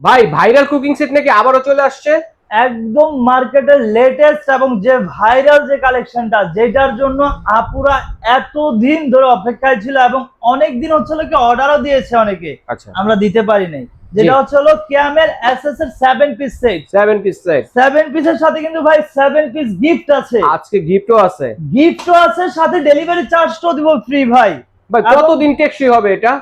ভাই viral cooking set নাকি আবারও চলে আসছে। একদম মার্কেটের লেটেস্ট এবং যে ভাইরাল যে কালেকশনটা, যেটার জন্য আপুরা এতদিন ধরে অপেক্ষায় ছিল এবং অনেক দিন হচ্ছিল কি অর্ডারও দিয়েছে অনেকে, আচ্ছা, আমরা দিতে পারি নাই। যেটা হচ্ছে হলো ক্যামের এসএস এর 7 পিস সেট। 7 পিস সেট, 7 পিসের সাথে কিন্তু ভাই 7 পিস গিফট আছে। আজকে গিফটও আছে। গিফটও আছে, সাথে ডেলিভারি চার্জটাও দিব ফ্রি ভাই। ভাই কতদিন টেকসই হবে এটা?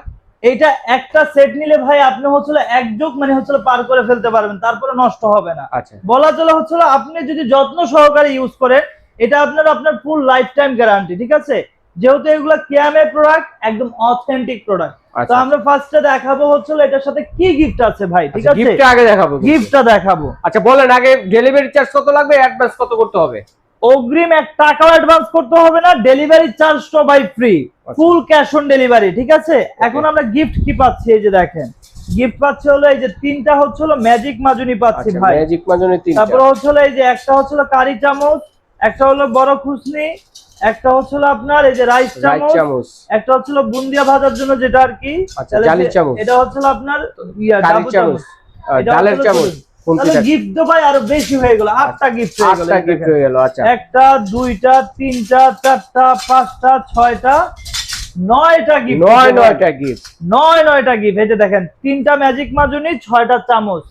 এটা একটা সেট নিলে ভাই আপনি হচ্ছিল এক যুগ মানে হচ্ছিল পার করে ফেলতে পারবেন, তারপরে নষ্ট হবে না। আচ্ছা, বলা চলে হচ্ছিল আপনি যদি যত্ন সহকারে ইউজ করেন, এটা আপনার ফুল লাইফ টাইম গ্যারান্টি। ঠিক আছে, যেহেতু এগুলো কিয়ামের প্রোডাক্ট, একদম অথেন্টিক প্রোডাক্ট। তো আমরা ফার্স্টে দেখাবো হচ্ছিল এটার সাথে কি গিফট আছে ভাই। ঠিক আছে, গিফটটা আগে দেখাবো, গিফটটা দেখাবো। আচ্ছা বলেন আগে ডেলিভারি চার্জ কত লাগবে, অ্যাডভান্স কত করতে হবে? অগ্রিম 1 টাকাও অ্যাডভান্স করতে হবে না, ডেলিভারি চার্জটা by free, full cash on delivery. ঠিক আছে, এখন আমরা গিফট কি পাচ্ছি, এই যে দেখেন গিফট পাচ্ছি হলো এই যে তিনটা হচ্ছিল ম্যাজিক মাজুনি পাচ্ছি ভাই। ম্যাজিক মাজুনি তিনটা। তারপর হচ্ছিল এই যে একটা হচ্ছিল কারি চামচ, একটা হলো বড় খুসনি, একটা হচ্ছিল আপনার এই যে রাইস চামচ, একটা হচ্ছিল বুন্দিয়া ভাজার জন্য যেটা আর কি জালি চামচ, এটা হচ্ছিল আপনার কারি চামচ, ডালের চামচ। তাহলে গিফট তো ভাই আরো বেশি হয়ে গেল, 8টা গিফট হয়ে গেল। 8টা গিফট হয়ে গেল। আচ্ছা, একটা, দুইটা, তিনটা, চারটা, পাঁচটা, ছয়টা, 9টা গিফট। 9টা গিফট, 9টা গিফট। এই যে দেখেন, 3টা ম্যাজিক মাজুনি, 6টা চামচ,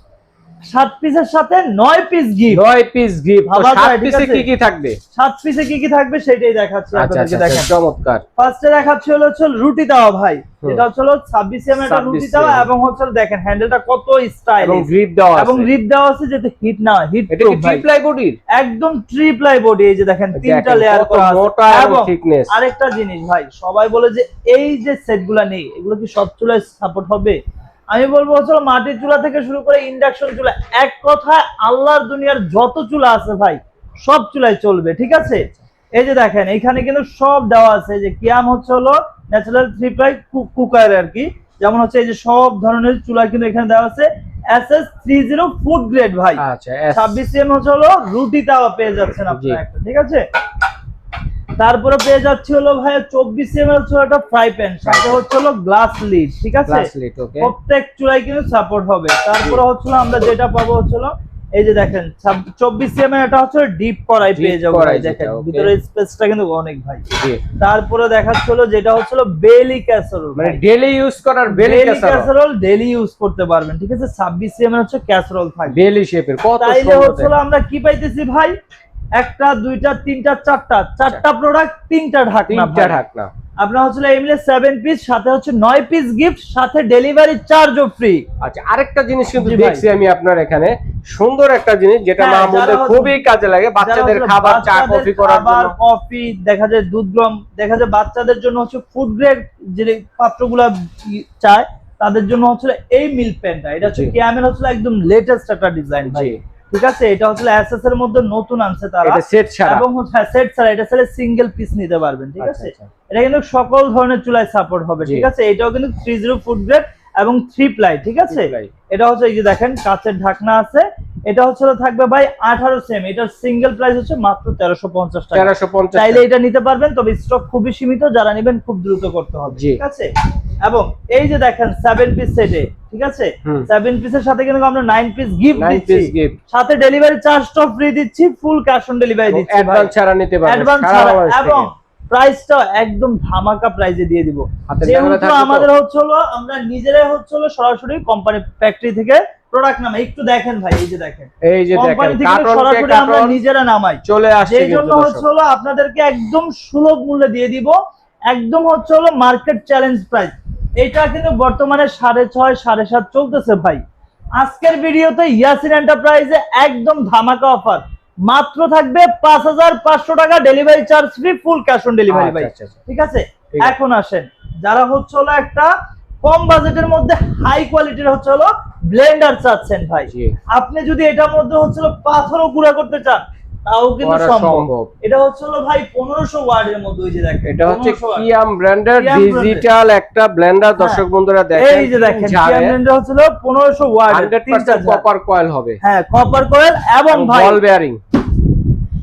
7 পিসের সাথে 9 পিস গিফট। 9 piece gift. তো 7 পিসে কি কি থাকবে? 7 পিসে কি কি থাকবে সেটাই দেখাচ্ছি আপনাদেরকে। দেখেন চমৎকার। ফার্স্টে দেখাচ্ছি হলো রুটি তাওয়া ভাই। এটা হচ্ছে 26 এম এর রুটি তাওয়া এবং হচ্ছে দেখেন হ্যান্ডেলটা কত স্টাইলিশ এবং গ্রিপ দেওয়া আছে, এবং গ্রিপ দেওয়া আছে যাতে হিট না হয়। হিট এটা কি ট্রিপ্লাই বডির? একদম ট্রিপ্লাই বডি। এই যে দেখেন 3টা লেয়ার করা আছে, মোটা এবং থিকনেস। আরেকটা জিনিস ভাই, সবাই বলে যে এই যে সেটগুলো নেই, এগুলো কি সব চুলায় সাপোর্ট হবে? আমি বলবো হচ্ছে মাটির চুলা থেকে শুরু করে ইন্ডাকশন চুলা, এক কথায় আল্লাহর দুনিয়ার যত চুলা আছে ভাই সব চুলায় চলবে। ঠিক আছে, এই যে দেখেন এখানে কিন্তু সব দেওয়া আছে। যে কিয়াম হচ্ছে হলো ন্যাচারাল 3 প্লাই কুকার আর কি, যেমন হচ্ছে এই যে সব ধরনের চুলা কিন্তু এখানে দেওয়া আছে। SS30 ফুড গ্রেড ভাই। আচ্ছা, 26 সিএম হচ্ছে হলো রুটি তাওয়া পেয়ে যাচ্ছেন আপনারা একটা। ঠিক আছে, তারপরে পেয়ে যাচ্ছে হলো ভাই 24 সিএম হচ্ছে একটা ফ্রাই প্যান, সাথে হচ্ছে হলো গ্লাস লিড। ঠিক আছে, প্রত্যেক চুলায় কিন্তু সাপোর্ট হবে। তারপরে হচ্ছে আমরা যেটা পাবো হচ্ছে এই যে দেখেন 24 সিএম এর, এটা হচ্ছে ডিপ কড়াই পেয়ে যাবো ভাই। দেখেন ভিতরে স্পেসটা কিন্তু অনেক ভাই। তারপরে দেখাচ্ছে হলো যেটা হচ্ছে বেলি ক্যাসারোল, মানে ডেইলি ইউজ করার বেলি ক্যাসারোল, ডেইলি ইউজ করতে পারবেন। ঠিক আছে, 26 সিএম এর হচ্ছে ক্যাসারোল থাকবে বেলি শেপের। কত তাইলে হচ্ছে আমরা কি পাইতেছি ভাই, একটা, দুইটা, তিনটা, চারটা প্রোডাক্ট, 3টা ঢাকনা। আপনার হচ্ছে এমনি 7 পিস, সাথে হচ্ছে 9 পিস গিফট, সাথে ডেলিভারি চার্জও ফ্রি। আচ্ছা, আরেকটা জিনিস কিন্তু দেখছি আমি আপনার এখানে, সুন্দর একটা জিনিস যেটা মাহমুদের খুবই কাজে লাগে, বাচ্চাদের খাবার, চা কফি করার জন্য। কফি দেখা যায়, দুধ গরম দেখা যায়, বাচ্চাদের জন্য হচ্ছে ফুড গ্রেড যে পাত্রগুলা চায় তাদের জন্য হচ্ছে এই মিল্ক প্যানটা। এটা হচ্ছে কিয়ামের হচ্ছে একদম লেটেস্ট একটা ডিজাইন ভাই। ঠিক আছে, এটা হচ্ছে এসএস এর মধ্যে নতুন আনছে তারা, এটা সেট ছাড়া, এবং সেট ছাড়া এটা ছেলে সিঙ্গেল পিস নিতে পারবেন। ঠিক আছে, এটা কিন্তু সকল ধরনের চুলায় সাপোর্ট হবে। ঠিক আছে, এটাও কিন্তু 30 ফুড গ্রেড এবং 3 প্লাই। ঠিক আছে, এটা হচ্ছে এই যে দেখেন কাঁচের ঢাকনা আছে। এটা হচ্ছে থাকবে ভাই 18 সেম। এটার সিঙ্গেল প্রাইস হচ্ছে মাত্র 1350 টাকা। 1350 চাইলে এটা নিতে পারবেন, তবে স্টক খুবই সীমিত, যারা নেবেন খুব দ্রুত করতে হবে। ঠিক আছে, এবং এই যে দেখেন 7 পিস সেটে, ঠিক আছে 7 পিসের সাথে কিন্তু আমরা 9 পিস গিফট দিচ্ছি, সাথে ডেলিভারি চার্জটা ফ্রি দিচ্ছি, ফুল ক্যাশ অন ডেলিভারি দিচ্ছি। অ্যাডভান্স ছাড়া নিতে পারবেন, অ্যাডভান্স ছাড়া, এবং প্রাইসটা একদম ধামাকা প্রাইসে দিয়ে দিব। যেহেতু আমাদের হচ্ছে হলো আমরা নিজেরাই হচ্ছে হলো সরাসরি কোম্পানি ফ্যাক্টরি থেকে প্রোডাক্ট নামাই। একটু দেখেন ভাই, এই যে দেখেন কোম্পানি থেকে সরাসরি আমরা নিজেরা নামাই, চলে আসে। এই জন্য হচ্ছে হলো আপনাদেরকে একদম সুলভ মূল্যে দিয়ে দিব, একদম হচ্ছে হলো মার্কেট চ্যালেঞ্জ প্রাইস। এটা কিন্তু বর্তমানে 6.5 7.5 চলতেছে ভাই। আজকের ভিডিওতে ইয়াসিন এন্টারপ্রাইজে একদম ধামাকা অফার, মাত্র থাকবে 5500 টাকা, delivery charge free, full cash on delivery ভাই। ঠিক আছে, এখন আসেন যারা হচ্ছে হলো একটা কম বাজেটের মধ্যে হাই কোয়ালিটির হচ্ছে হলো ব্লেন্ডার চাচ্ছেন ভাই, আপনি যদি এটার মধ্যে হচ্ছে পাথরও গুঁড়া করতে চান তাও কিন্তু সম্ভব। এটা হচ্ছে হলো ভাই 1500 ওয়াটের মধ্যে। ওই যে দেখেন এটা হচ্ছে কিয়াম ব্র্যান্ডের ডিজিটাল একটা ব্লেন্ডার। দর্শক বন্ধুরা দেখেন, এই যে দেখেন কিয়াম ব্র্যান্ডের হচ্ছে 1500 ওয়াট, 100% কপার কয়েল হবে। হ্যাঁ, কপার কয়েল এবং ভাই বল বেয়ারিং।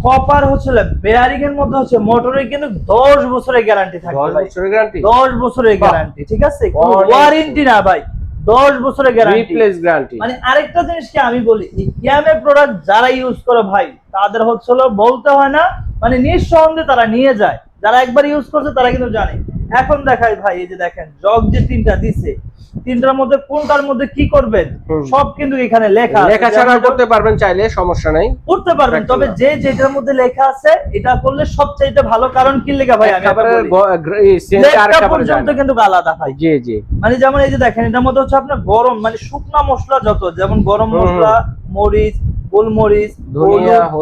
কপার হচ্ছে বেয়ারিং এর মধ্যে হচ্ছে মোটরের কিন্তু 10 বছরের গ্যারান্টি থাকবে। 10 বছরের গ্যারান্টি, 10 বছরের গ্যারান্টি। ঠিক আছে, কোনো ওয়ারেন্টি না ভাই, 10 বছরের গ্যারান্টি, রিপ্লেস গ্যারান্টি। মানে আরেকটা জিনিস কি আমি বলি, কিয়ামের প্রোডাক্ট যারা ইউজ করে ভাই তাদের হচ্ছে বলতে হয় না, মানে নিঃসন্দেহে তারা নিয়ে যায়, যারা একবার ইউজ করছে তারা কিন্তু জানে। এখন দেখাই ভাই, এই যে দেখেন জগ যে তিনটা দিছে, তিনটার মধ্যে কোনটার মধ্যে কি করবেন সব কিন্তু এখানে লেখা আছে। লেখা ছাড়া করতে পারবেন চাইলে, সমস্যা নাই, করতে পারবেন। তবে যে যেটার মধ্যে লেখা আছে এটা করলে সবচাইতে ভালো। কারণ কি লেখা ভাই, আমি আপনাদের পর্যন্ত কিন্তু আলাদা ভাই। জি জি, মানে যেমন এই যে দেখেন এটার মধ্যে হচ্ছে আপনার গরম মানে শুকনা মশলা যত, যেমন গরম মশলা, মরিচ, গোলমরিচ,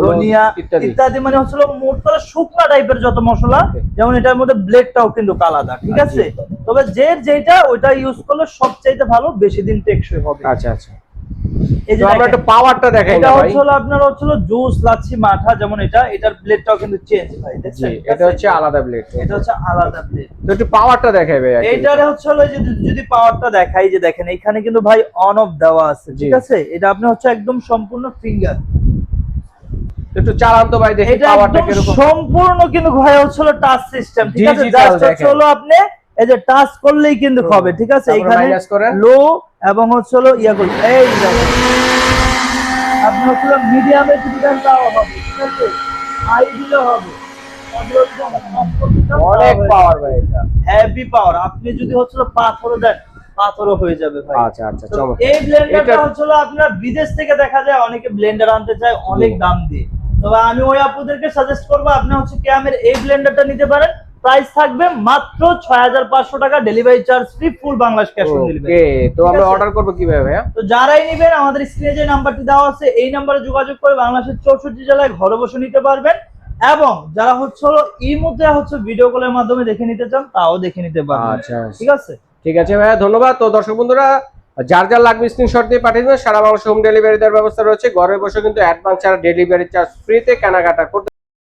ধনিয়া ইত্যাদি, মানে হচ্ছে মোট কথা শুকনা টাইপের যত মশলা, যেমন এটার মধ্যে ব্লেডটাও কিন্তু আলাদা, ঠিক আছে। তবে যে যেটা ওইটা ইউজ করলে সবচাইতে ভালো, বেশি দিন টেকসই হবে। আচ্ছা আচ্ছা, এই যে আমরা একটু পাওয়ারটা দেখাই না ভাই। এটা হচ্ছে আপনার হচ্ছে জুস লাচ্ছি মাঠা, যেমন এটার ব্লেডটাও কিন্তু চেঞ্জ ভাই, দেখছেন? এটা হচ্ছে আলাদা ব্লেড, এটা হচ্ছে আলাদা ব্লেড। তো একটু পাওয়ারটা দেখাই ভাই। এইটারে হচ্ছে যদি পাওয়ারটা দেখাই, যে দেখেন এখানে কিন্তু ভাই অন অফ দেওয়া আছে, ঠিক আছে। এটা আপনি হচ্ছে একদম সম্পূর্ণ ফিঙ্গার, একটু চালান তো ভাই দেখি পাওয়ারটা কিরকম। সম্পূর্ণ কিন্তু ভাই হচ্ছে টাচ সিস্টেম, ঠিক আছে। জাস্ট হচ্ছে আপনি এই যে টাচ করলেই কিন্তু হবে, ঠিক আছে। এখানে লো এবং হচ্ছে ইয়া করুন, এই দেখেন আপনি হচ্ছে মিডিয়ামে যদি দেন তাও হবে, ঠিক আছে। হাই দিলে হবে, অনেক পাওয়ার ভাই, এটা হেভি পাওয়ার। আপনি যদি হচ্ছে পাথরও দেন, পাথরও হয়ে যাবে ভাই। আচ্ছা আচ্ছা, চমৎকার। এই ব্লেন্ডারটা হচ্ছে আপনার বিদেশ থেকে দেখা যায় অনেকে ব্লেন্ডার আনতে চায় অনেক দাম দিয়ে, তবে আমি ওই আপুদেরকে সাজেস্ট করবো আপনি হচ্ছে কিয়ামের এই ব্লেন্ডারটা নিতে পারেন। প্রাইস থাকবে মাত্র 6500 টাকা, delivery charge free, full Bangladesh cash on delivery. Okay, তো আমরা অর্ডার করব কিভাবে ভাইয়া? তো যারাই নেবেন আমাদের স্ক্রিনে যে নাম্বারটি দেওয়া আছে এই নম্বরে যোগাযোগ করে বাংলাদেশের 64 জেলায় ঘরে বসে নিতে পারবেন, এবং যারা হচ্ছে ইমোতে হচ্ছে ভিডিও কলের মাধ্যমে দেখে নিতে চান তাও দেখে নিতে পারবেন। আচ্ছা, ঠিক আছে, ঠিক আছে ভাইয়া, ধন্যবাদ। তো দর্শক বন্ধুরা, যার যার লাগবে স্ক্রিনশট দিয়ে পাঠিয়ে দেবেন। সারা বাংলাদেশে হোম ডেলিভারি দেওয়ার ব্যবস্থা রয়েছে। ঘরে বসে কিন্তু অ্যাডভান্স ছাড়া ডেলিভারি চার্জ ফ্রিতে কেনাকাটা করতে